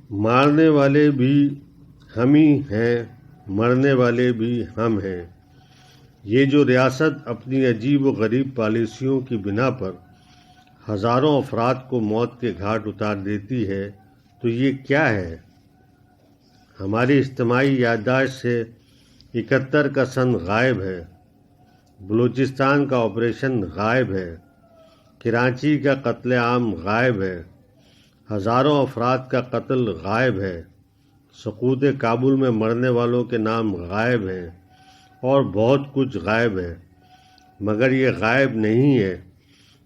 مارنے والے بھی ہم ہی ہیں، مرنے والے بھی ہم ہیں۔ یہ جو ریاست اپنی عجیب و غریب پالیسیوں کی بنا پر ہزاروں افراد کو موت کے گھاٹ اتار دیتی ہے، تو یہ کیا ہے؟ ہماری اجتماعی یادداشت سے 71 کا سن غائب ہے، بلوچستان کا آپریشن غائب ہے، کراچی کا قتل عام غائب ہے، ہزاروں افراد کا قتل غائب ہے، سقوط کابل میں مرنے والوں کے نام غائب ہیں، اور بہت کچھ غائب ہے۔ مگر یہ غائب نہیں ہے،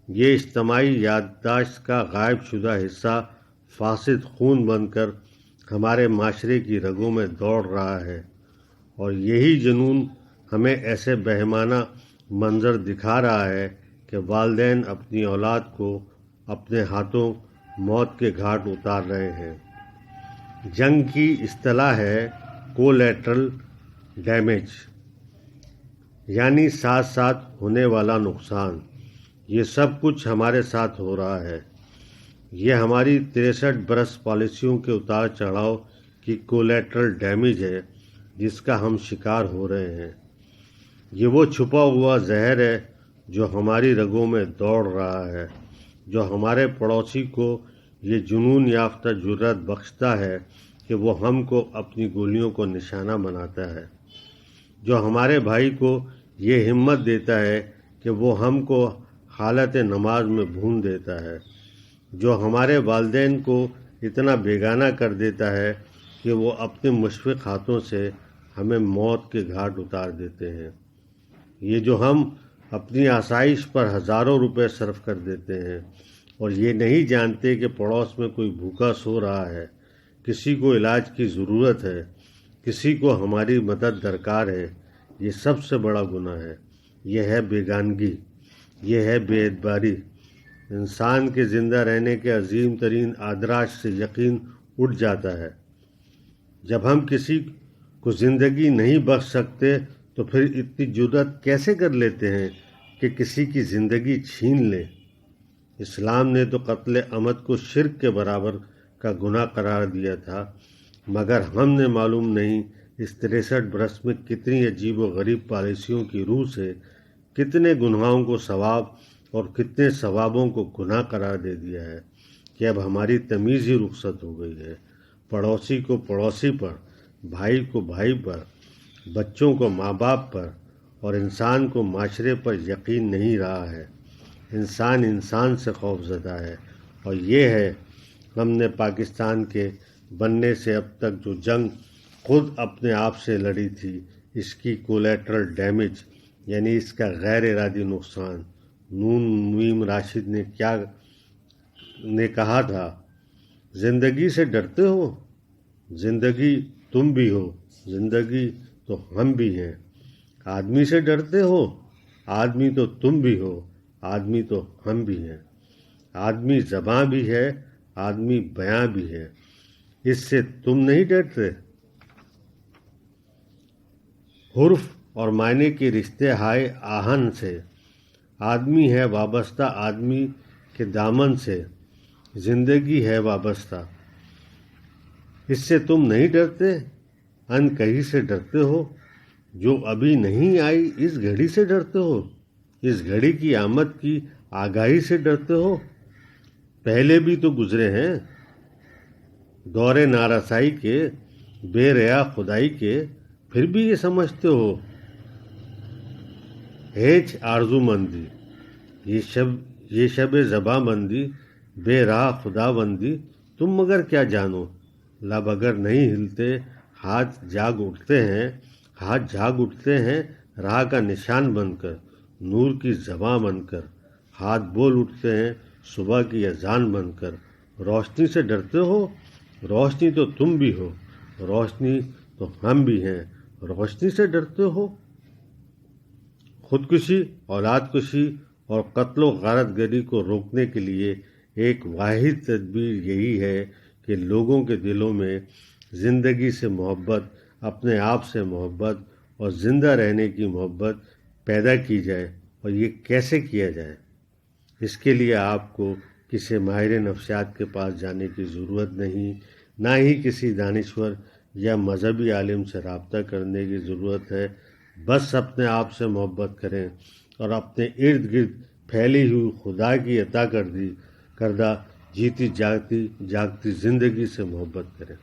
یہ اجتماعی یادداشت کا غائب شدہ حصہ فاسد خون بن کر ہمارے معاشرے کی رگوں میں دوڑ رہا ہے، اور یہی جنون ہمیں ایسے بہیمانہ منظر دکھا رہا ہے کہ والدین اپنی اولاد کو اپنے ہاتھوں موت کے گھاٹ اتار رہے ہیں۔ جنگ کی اصطلاح ہے کولیٹرل ڈیمیج، یعنی ساتھ ساتھ ہونے والا نقصان۔ یہ سب کچھ ہمارے ساتھ ہو رہا ہے۔ یہ ہماری 63 برس پالیسیوں کے اتار چڑھاؤ کی کولیٹرل ڈیمیج ہے جس کا ہم شکار ہو رہے ہیں۔ یہ وہ چھپا ہوا زہر ہے جو ہماری رگوں میں دوڑ رہا ہے، جو ہمارے پڑوسی کو یہ جنون یافتہ جرأت بخشتا ہے کہ وہ ہم کو اپنی گولیوں کو نشانہ بناتا ہے، جو ہمارے بھائی کو یہ ہمت دیتا ہے کہ وہ ہم کو حالت نماز میں بھون دیتا ہے، جو ہمارے والدین کو اتنا بیگانہ کر دیتا ہے کہ وہ اپنے مشفق ہاتھوں سے ہمیں موت کے گھاٹ اتار دیتے ہیں۔ یہ جو ہم اپنی آسائش پر ہزاروں روپے صرف کر دیتے ہیں اور یہ نہیں جانتے کہ پڑوس میں کوئی بھوکا سو رہا ہے، کسی کو علاج کی ضرورت ہے، کسی کو ہماری مدد درکار ہے، یہ سب سے بڑا گناہ ہے۔ یہ ہے بیگانگی، یہ ہے بے اعتباری۔ انسان کے زندہ رہنے کے عظیم ترین آدراج سے یقین اٹھ جاتا ہے۔ جب ہم کسی کو زندگی نہیں بخش سکتے تو پھر اتنی جرأت کیسے کر لیتے ہیں کہ کسی کی زندگی چھین لیں؟ اسلام نے تو قتل عمد کو شرک کے برابر کا گناہ قرار دیا تھا، مگر ہم نے معلوم نہیں اس 63 برس میں کتنی عجیب و غریب پالیسیوں کی روح سے کتنے گناہوں کو ثواب اور کتنے ثوابوں کو گناہ قرار دے دیا ہے کہ اب ہماری تمیز ہی رخصت ہو گئی ہے۔ پڑوسی کو پڑوسی پر، بھائی کو بھائی پر، بچوں کو ماں باپ پر، اور انسان کو معاشرے پر یقین نہیں رہا ہے۔ انسان انسان سے خوف زدہ ہے، اور یہ ہے ہم نے پاکستان کے بننے سے اب تک جو جنگ خود اپنے آپ سے لڑی تھی، اس کی کولیٹرل ڈیمیج، یعنی اس کا غیر ارادی نقصان۔ نون میم راشد نے کہا تھا، زندگی سے ڈرتے ہو؟ زندگی تم بھی ہو، زندگی تو ہم بھی ہیں۔ آدمی سے ڈرتے ہو؟ آدمی تو تم بھی ہو، آدمی تو ہم بھی ہیں۔ آدمی زباں بھی ہے، آدمی بیاں بھی ہے، اس سے تم نہیں ڈرتے؟ حرف اور معنی کے رشتے ہائے آہن سے، آدمی ہے وابستہ آدمی کے دامن سے، زندگی ہے وابستہ، اس سے تم نہیں ڈرتے؟ ان کہیں سے ڈرتے ہو جو ابھی نہیں آئی، اس گھڑی سے ڈرتے ہو؟ اس گھڑی کی آمد کی آگاہی سے ڈرتے ہو؟ پہلے بھی تو گزرے ہیں دور نارسائی کے، بے ریا خدائی کے، پھر بھی یہ سمجھتے ہو ہیچ آرزو مندی، یہ شب زباں بندی، بے راہ خدا بندی، تم مگر کیا جانو؟ لب اگر نہیں ہلتے ہاتھ جاگ اٹھتے ہیں راہ کا نشان بن کر، نور کی زباں بن کر، ہاتھ بول اٹھتے ہیں صبح کی اذان بن کر۔ روشنی سے ڈرتے ہو؟ روشنی تو تم بھی ہو، روشنی تو ہم بھی ہیں، روشنی سے ڈرتے ہو؟ خودکشی، اولاد کشی اور قتل و غارت گری کو روکنے کے لیے ایک واحد تدبیر یہی ہے کہ لوگوں کے دلوں میں زندگی سے محبت، اپنے آپ سے محبت اور زندہ رہنے کی محبت پیدا کی جائے۔ اور یہ کیسے کیا جائے؟ اس کے لیے آپ کو کسی ماہر نفسیات کے پاس جانے کی ضرورت نہیں، نہ ہی کسی دانشور یا مذہبی عالم سے رابطہ کرنے کی ضرورت ہے۔ بس اپنے آپ سے محبت کریں اور اپنے ارد گرد پھیلی ہوئی خدا کی عطا کردہ جیتی جاگتی زندگی سے محبت کریں۔